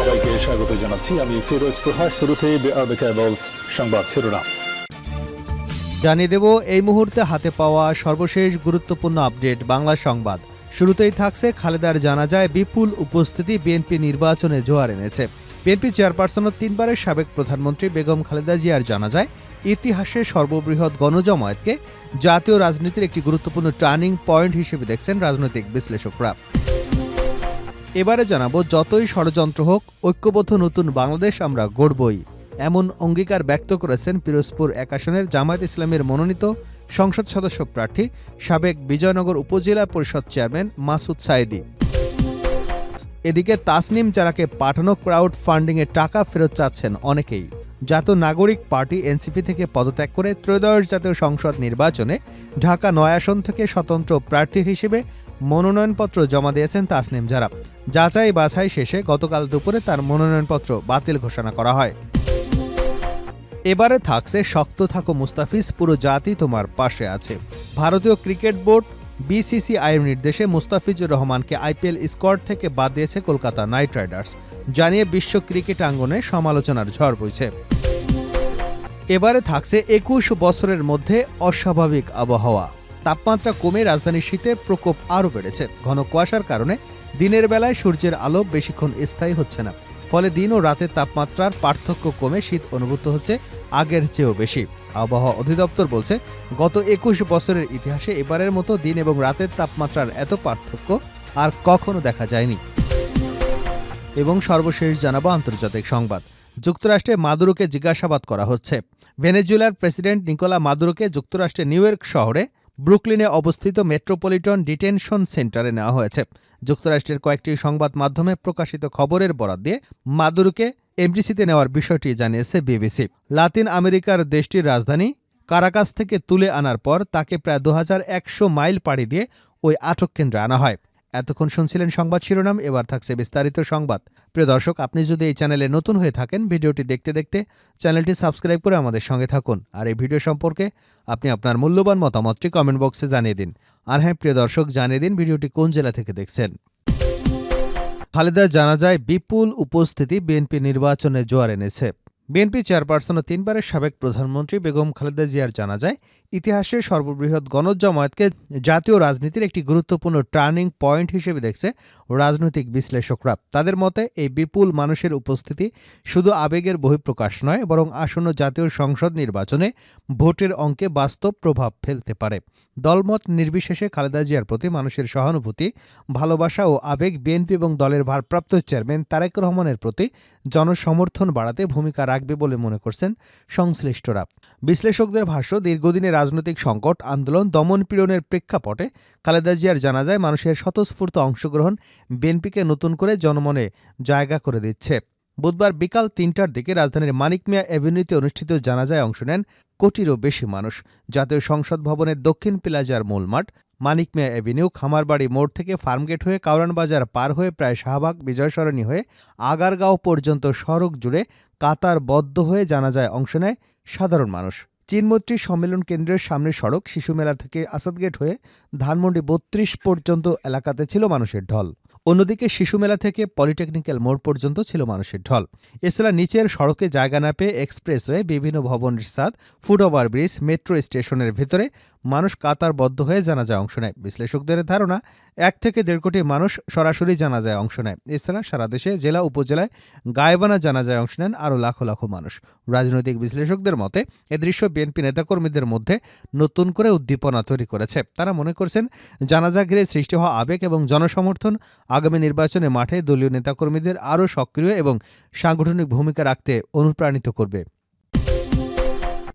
সবাইকে স্বাগত জানাচ্ছি। আমি ফিরোজ তোহা। শুরুতেই সংবাদ শিরোনাম জানিয়ে দেব এই মুহূর্তে হাতে পাওয়া সর্বশেষ গুরুত্বপূর্ণ আপডেট বাংলা সংবাদ। শুরুতেই থাকছে খালেদার জানাজায় বিপুল উপস্থিতি বিএনপি নির্বাচনে জোয়ার এনেছে। বিএনপি চেয়ারপারসন ও 3 বারের সাবেক প্রধানমন্ত্রী বেগম খালেদা জিয়ার জানাজায় ইতিহাসের সর্ববৃহৎ গণজমায়েতকে জাতীয় রাজনীতির একটি গুরুত্বপূর্ণ টার্নিং পয়েন্ট হিসেবে দেখছেন রাজনৈতিক বিশ্লেষকরা। এবারে জানাবো, যতই ষড়যন্ত্র হোক ঐক্যবদ্ধ নতুন বাংলাদেশ আমরা গড়বই, এমন অঙ্গীকার ব্যক্ত করেছেন পিরোজপুর 1 আসনের জামায়াত ইসলামের মনোনীত সংসদ সদস্য প্রার্থী সাবেক বিজয়নগর উপজেলা পরিষদ চেয়ারম্যান মাসুদ সাঈদী। এদিকে তাসনিম জারাকে পাঠানো ক্রাউড ফান্ডিংয়ে টাকা ফেরত চাচ্ছেন অনেকেই। জাতীয় নাগরিক পার্টি এনসিপি থেকে পদত্যাগ করে ত্রয়োদশ জাতীয় সংসদ নির্বাচনে ঢাকা 9 আসন থেকে স্বতন্ত্র প্রার্থী হিসেবে মনোনয়নপত্র জমা দিয়েছেন তাসনিম জারা। যাচাই বাছাই শেষে গতকাল দুপুরে তার মনোনয়নপত্র বাতিল ঘোষণা করা হয়। এবারে থাকছে শক্ত থাকো মুস্তাফিজ, পুরো জাতি তোমার পাশে আছে। ভারতীয় ক্রিকেট বোর্ড বিসিসিআইয়ের নির্দেশে মুস্তাফিজুর রহমানকে আইপিএল স্কোয়াড থেকে বাদ দিয়েছে কলকাতা নাইট রাইডার্স, জানিয়ে বিশ্ব ক্রিকেট আঙ্গনে সমালোচনার ঝড় বইছে। এবারে থাকছে 21 বছরের মধ্যে অস্বাভাবিক আবহাওয়া। তাপমাত্রা কমে রাজধানীর শীতের প্রকোপ আরও বেড়েছে। ঘন কুয়াশার কারণে দিনের বেলায় সূর্যের আলো বেশিক্ষণ স্থায়ী হচ্ছে না, ফলে দিন ও রাতের তাপমাত্রার পার্থক্য কমে শীত অনুভূত হচ্ছে আগের চেয়েও বেশি। আবহাওয়া অধিদপ্তর বলছে, গত 21 বছরের ইতিহাসে এবারের মতো দিন এবং রাতের তাপমাত্রার এত পার্থক্য আর কখনো দেখা যায়নি। এবং সর্বশেষ জানাবো আন্তর্জাতিক সংবাদ। যুক্তরাষ্ট্রে মাদুরোকে জিজ্ঞাসাবাদ করা হচ্ছে। ভেনেজুয়েলার প্রেসিডেন্ট নিকোলা মাদুরোকে যুক্তরাষ্ট্রের নিউ ইয়র্ক শহরে ব্রুকলিনে অবস্থিত মেট্রোপলিটন ডিটেনশন সেন্টারে নেওয়া হয়েছে। যুক্তরাষ্ট্রের কয়েকটি সংবাদ মাধ্যমে প্রকাশিত খবরের বরাত দিয়ে মাদুরোকে এমডিসিতে নেওয়ার বিষয়টি জানিয়েছে বিবিসি। লাতিন আমেরিকার দেশটির রাজধানী কারাকাস থেকে তুলে আনার পর তাকে প্রায় 2100 মাইল পাড়ি দিয়ে ওই আটক কেন্দ্রে আনা হয়। এতক্ষণ শুনছিলেন সংবাদ শিরোনাম, এবার থাকছে বিস্তারিত সংবাদ। প্রিয় দর্শক, আপনি যদি এই চ্যানেলে নতুন হয়ে থাকেন, ভিডিওটি দেখতে দেখতে চ্যানেলটি সাবস্ক্রাইব করে আমাদের সঙ্গে থাকুন। আর এই ভিডিও সম্পর্কে আপনি আপনার মূল্যবান মতামতটি কমেন্ট বক্সে জানিয়ে দিন। আর হ্যাঁ প্রিয় দর্শক, জানিয়ে দিন ভিডিওটি কোন জেলা থেকে দেখছেন। খালেদার জানাজায় বিপুল উপস্থিতি বিএনপি নির্বাচনে জোয়ার এনেছে। বিএনপি চেয়ারপারসন ও 3 বারের সাবেক প্রধানমন্ত্রী বেগম খালেদা জিয়ার জানাজায় ইতিহাসের সর্ববৃহৎ গণজমায়েতকে জাতীয় রাজনীতির একটি গুরুত্বপূর্ণ টার্নিং পয়েন্ট হিসেবে দেখছে রাজনৈতিক বিশ্লেষকরা। তাদের মতে এই বিপুল মানুষের উপস্থিতি শুধু আবেগের বহিঃপ্রকাশ নয়, বরং আসন্ন জাতীয় সংসদ নির্বাচনে ভোটের অঙ্কে বাস্তব প্রভাব ফেলতে পারে। দলমত নির্বিশেষে খালেদা জিয়ার প্রতি মানুষের সহানুভূতি, ভালোবাসা ও আবেগ বিএনপি এবং দলের ভারপ্রাপ্ত চেয়ারম্যান তারেক রহমানের প্রতি জনসমর্থন বাড়াতে ভূমিকা রাখবে বলে মনে করছেন সংশ্লিষ্টরা। বিশ্লেষকদের ভাষ্য, দীর্ঘদিনের রাজনৈতিক সংকট, আন্দোলন, দমন-পীড়নের প্রেক্ষাপটে খালেদা জিয়ার জানাজায় মানুষের স্বতঃস্ফূর্ত অংশগ্রহণ বিএনপিকে নতুন করে জনমনে জায়গা করে দিচ্ছে। বুধবার বিকাল 3টার দিকে রাজধানীর মানিক মিয়া এভিনিউতে অনুষ্ঠিত জানাজায় অংশ নেন কোটিরও বেশি মানুষ। জাতীয় সংসদ ভবনের দক্ষিণ প্লাজার মূল মাঠ, মানিক মিয়া এভিনিউ, খামারবাড়ি মোড় থেকে ফার্মগেট হয়ে কাউরান বাজার পার হয়ে প্রায় শাহবাগ বিজয় সরণি হয়ে আগারগাঁও পর্যন্ত সড়ক জুড়ে কাতারবদ্ধ হয়ে জানাজায় অংশ নেয় সাধারণ মানুষ। চীনমৈত্রী সম্মেলন কেন্দ্রের সামনের সড়ক, শিশু মেলা থেকে আসাদগেট হয়ে ধানমন্ডি 32 পর্যন্ত এলাকাতে ছিল মানুষের ঢল। অন্যদিকে শিশু মেলা থেকে পলিটেকনিক্যাল মোড় পর্যন্ত ছিল মানুষের ঢল। এছাড়া নিচের সড়কে জায়গা না পেয়ে এক্সপ্রেসওয়ে, বিভিন্ন ভবনের ছাদ, ফুট ওভার ব্রিজ, মেট্রো স্টেশনের ভেতরে মানুষ কাতারবদ্ধ হয়ে জানাজায় অংশ নেয়। বিশ্লেষকদের ধারণা, 1 থেকে 1.5 কোটি মানুষ সরাসরি জানাজায় অংশ নেয়। এছাড়া সারা দেশে জেলা উপজেলায় গায়েবানা জানাজায় অংশ নেন আরও লাখো লাখো মানুষ। রাজনৈতিক বিশ্লেষকদের মতে এ দৃশ্য বিএনপি নেতাকর্মীদের মধ্যে নতুন করে উদ্দীপনা তৈরি করেছে। তারা মনে করছেন, জানাজা ঘিরে সৃষ্টি হওয়া আবেগ এবং জনসমর্থন আগামী নির্বাচনে মাঠে দলীয় নেতাকর্মীদের আরও সক্রিয় এবং সাংগঠনিক ভূমিকা রাখতে অনুপ্রাণিত করবে।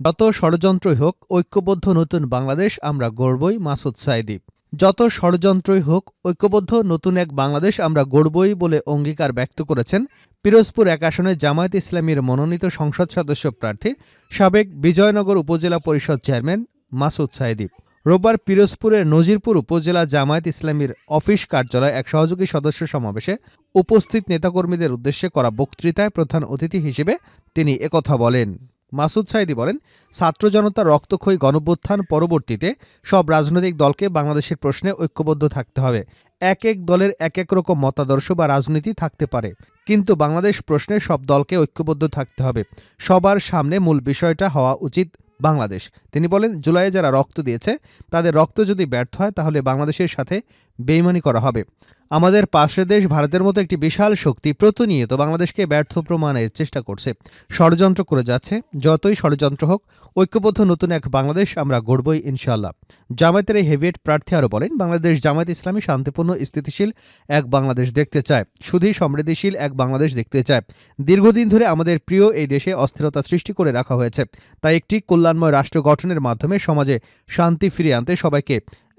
যত ষড়যন্ত্রই হোক ঐক্যবদ্ধ নতুন বাংলাদেশ আমরা গড়বই, মাসুদ সাঈদী। যত ষড়যন্ত্রই হোক ঐক্যবদ্ধ নতুন এক বাংলাদেশ আমরা গড়বই বলে অঙ্গীকার ব্যক্ত করেছেন পিরোজপুর 1 আসনে জামায়াত ইসলামীর মনোনীত সংসদ সদস্য প্রার্থী সাবেক বিজয়নগর উপজেলা পরিষদ চেয়ারম্যান মাসুদ সাঈদী। রোববার পিরোজপুরের নজিরপুর উপজেলা জামায়াত ইসলামীর অফিস কার্যালয়ে এক সহযোগী সদস্য সমাবেশে উপস্থিত নেতাকর্মীদের উদ্দেশ্যে করা বক্তৃতায় প্রধান অতিথি হিসেবে তিনি একথা বলেন। মাসুদ সাঈদী বলেন, ছাত্র জনতার রক্তক্ষয়ী গণঅভ্যুত্থান পরবর্তীতে সব রাজনৈতিক দলকে বাংলাদেশের প্রশ্নে ঐক্যবদ্ধ থাকতে হবে। এক এক দলের এক এক রকম মতাদর্শ বা রাজনীতি থাকতে পারে, কিন্তু বাংলাদেশ প্রশ্নে সব দলকে ঐক্যবদ্ধ থাকতে হবে। সবার সামনে মূল বিষয়টা হওয়া উচিত বাংলাদেশ। তিনি বলেন, জুলাইয়ে যারা রক্ত দিয়েছে তাদের রক্ত যদি ব্যর্থ হয় তাহলে বাংলাদেশের সাথে বেইমানি করা হবে। আমাদের পাশের দেশ ভারতের মতো একটি বিশাল শক্তি প্রতিনিয়ত বাংলাদেশকে ব্যর্থ প্রমাণের চেষ্টা করছে, ষড়যন্ত্র করে যাচ্ছে। যতই ষড়যন্ত্র হোক, ঐক্যবদ্ধ নতুন এক বাংলাদেশ আমরা গড়বই ইনশাআল্লাহ। জামায়াতের এই হেভিয়েট প্রার্থী আরও বলেন, বাংলাদেশ জামায়াত ইসলামী শান্তিপূর্ণ স্থিতিশীল এক বাংলাদেশ দেখতে চায়, শুধুই সমৃদ্ধিশীল এক বাংলাদেশ দেখতে চায়। দীর্ঘদিন ধরে আমাদের প্রিয় এই দেশে অস্থিরতা সৃষ্টি করে রাখা হয়েছে, তাই একটি কল্যাণময় রাষ্ট্র গঠনের মাধ্যমে সমাজে শান্তি ফিরিয়ে আনতে সবাইকে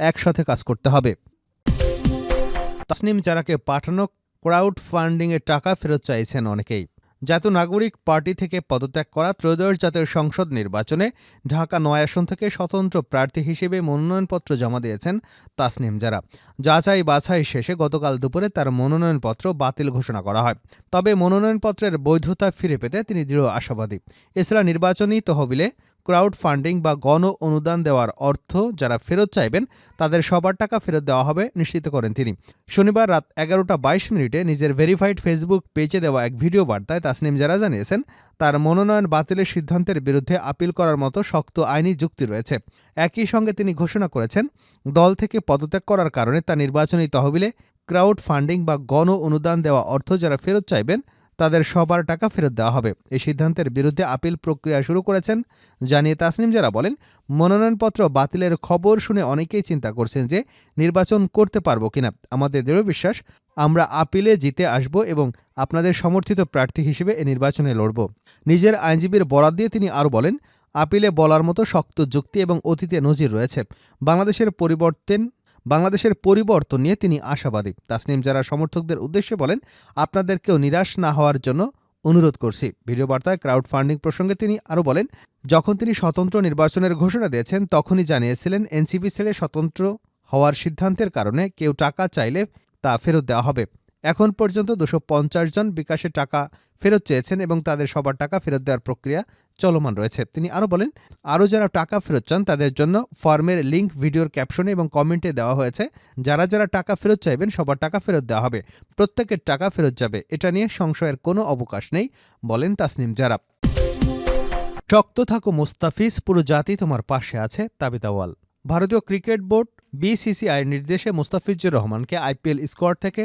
একসাথে কাজ করতে হবে। তাসনিম জারাকে পাঠানো ক্রাউড ফান্ডিংয়ের টাকা ফেরত চাইছেন অনেকেই। জাতীয় নাগরিক পার্টি থেকে পদত্যাগ করা ত্রয়োদশ জাতীয় সংসদ নির্বাচনে ঢাকা ৯ আসন থেকে স্বতন্ত্র প্রার্থী হিসেবে মনোনয়নপত্র জমা দিয়েছেন তাসনিম জারা। যাচাই বাছাই শেষে গতকাল দুপুরে তার মনোনয়নপত্র বাতিল ঘোষণা করা হয়। তবে মনোনয়নপত্রের বৈধতা ফিরে পেতে তিনি দৃঢ় আশাবাদী। এছাড়া নির্বাচনী তহবিলে ক্রাউড ফান্ডিং বা গণ অনুদান দেওয়ার অর্থ যারা ফেরত চাইবেন তাদের সবার টাকা ফেরত দেওয়া হবে নিশ্চিত করেন তিনি। শনিবার রাত 11:22 নিজের ভেরিফাইড ফেসবুক পেজে দেওয়া এক ভিডিও বার্তায় তাসনিম জারা জানিয়েছেন, তার মনোনয়ন বাতিলের সিদ্ধান্তের বিরুদ্ধে আপিল করার মতো শক্ত আইনি যুক্তি রয়েছে। একই সঙ্গে তিনি ঘোষণা করেছেন, দল থেকে পদত্যাগ করার কারণে তার নির্বাচনী তহবিলে ক্রাউড ফান্ডিং বা গণ অনুদান দেওয়া অর্থ যারা ফেরত চাইবেন তাদের সবার টাকা ফেরত দেওয়া হবে। এই সিদ্ধান্তের বিরুদ্ধে আপিল প্রক্রিয়া শুরু করেছেন জানিয়ে তাসনিম জারা বলেন, মনোনয়নপত্র বাতিলের খবর শুনে অনেকেই চিন্তা করছেন যে নির্বাচন করতে পারবো কিনা। আমাদের দৃঢ় বিশ্বাস, আমরা আপিলে জিতে আসব এবং আপনাদের সমর্থিত প্রার্থী হিসেবে এই নির্বাচনে লড়ব। নিজের আইনজীবীর বরাত দিয়ে তিনি আরও বলেন, আপিলে বলার মতো শক্ত যুক্তি এবং অতীতে নজির রয়েছে। বাংলাদেশের পরিবর্তন নিয়ে তিনি আশাবাদী। তাসনিম জারা সমর্থকদের উদ্দেশ্যে বলেন, আপনাদেরকেও নিরাশ না হওয়ার জন্য অনুরোধ করছি। ভিডিও বার্তায় ক্রাউড ফান্ডিং প্রসঙ্গে তিনি আরও বলেন, যখন তিনি স্বতন্ত্র নির্বাচনের ঘোষণা দিয়েছেন তখনই জানিয়েছিলেন এনসিপি ছেড়ে স্বতন্ত্র হওয়ার সিদ্ধান্তের কারণে কেউ টাকা চাইলে তা ফেরত দেওয়া হবে। এখন পর্যন্ত 250 জন বিকাশে টাকা ফেরত চেয়েছেন এবং তাদের সবার টাকা ফেরত দেওয়ার প্রক্রিয়া চলমান রয়েছে। তিনি আরও বলেন, আরও যারা টাকা ফেরত চান তাদের জন্য ফর্মের লিঙ্ক ভিডিওর ক্যাপশনে এবং কমেন্টে দেওয়া হয়েছে। যারা যারা টাকা ফেরত চাইবেন সবার টাকা ফেরত দেওয়া হবে, প্রত্যেকের টাকা ফেরত যাবে, এটা নিয়ে সংশয়ের কোনো অবকাশ নেই, বলেন তাসনিম জারা। শক্ত থাকো মুস্তাফিজ, পুরো জাতি তোমার পাশে আছে, তাবিথ আউয়াল। ভারতীয় ক্রিকেট বোর্ড বিসিসিআইয়ের নির্দেশে মুস্তাফিজুর রহমানকে আইপিএল স্কোয়াড থেকে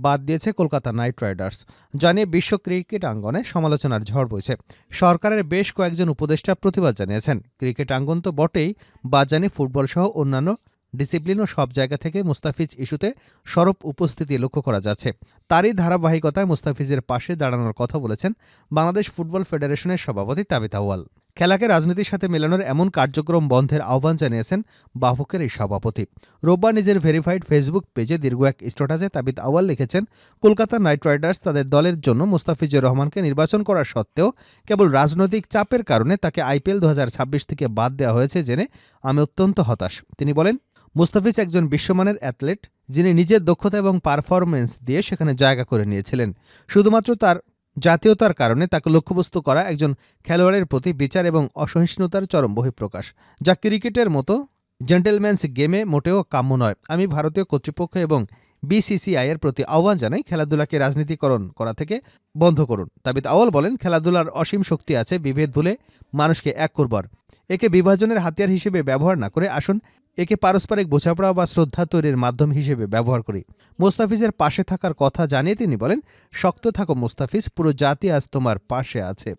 বাদ দিয়েছে কলকাতা নাইট রাইডার্স, জানিয়ে বিশ্ব ক্রিকেট আঙ্গনে সমালোচনার ঝড় বইছে। সরকারের বেশ কয়েকজন উপদেষ্টা প্রতিবাদ জানিয়েছেন। ক্রিকেট আঙ্গন তো বটেই, বাদ জানিয়ে ফুটবল সহ অন্যান্য ডিসিপ্লিন ও সব জায়গা থেকে মুস্তাফিজ ইস্যুতে সরব উপস্থিতি লক্ষ্য করা যাচ্ছে। তারই ধারাবাহিকতায় মুস্তাফিজের পাশে দাঁড়ানোর কথা বলেছেন বাংলাদেশ ফুটবল ফেডারেশনের সভাপতি তাবিথ আউয়াল। খেলাকে রাজনীতির সাথে মেলানোর এমন কার্যক্রম বন্ধের আহ্বান জানিয়েছেন বাফুকের এই সভাপতি। রোববার নিজের ভেরিফাইড ফেসবুক পেজে দীর্ঘ এক স্ট্যাটাসে তাবিথ আউয়াল লিখেছেন, কলকাতা নাইট রাইডার্স তাদের দলের জন্য মুস্তাফিজুর রহমানকে নির্বাচন করা সত্ত্বেও কেবল রাজনৈতিক চাপের কারণে তাকে আইপিএল 2026 থেকে বাদ দেওয়া হয়েছে জেনে আমি অত্যন্ত হতাশ। তিনি বলেন, মুস্তাফিজ একজন বিশ্বমানের অ্যাথলেট, যিনি নিজের দক্ষতা এবং পারফরম্যান্স দিয়ে সেখানে জায়গা করে নিয়েছিলেন। শুধুমাত্র তার জাতীয়তার কারণে তাকে লক্ষ্যবস্তু করা একজন খেলোয়াড়ের প্রতি বিচার এবং অসহিষ্ণুতার চরম বহিঃপ্রকাশ, যা ক্রিকেটের মতো জেন্টেলম্যানস গেমে মোটেও কাম্য নয়। আমি ভারতীয় কর্তৃপক্ষ এবং বিসিসিআইয়ের প্রতি আহ্বান জানাই, খেলাধুলাকে রাজনীতিকরণ করা থেকে বন্ধ করুন। তাবিথ আউয়াল বলেন, খেলাধুলার অসীম শক্তি আছে বিভেদ ভুলে মানুষকে এক করবার। একে বিভাজনের হাতিয়ার হিসেবে ব্যবহার না করে আসুন একে পারস্পরিক বোঝাপড়া বা শ্রদ্ধা তৈরির মাধ্যম হিসেবে ব্যবহার করি। মুস্তাফিজের পাশে থাকার কথা জানিয়ে তিনি বলেন, শক্ত থাকো মুস্তাফিজ, পুরো জাতি আজ তোমার পাশে আছে।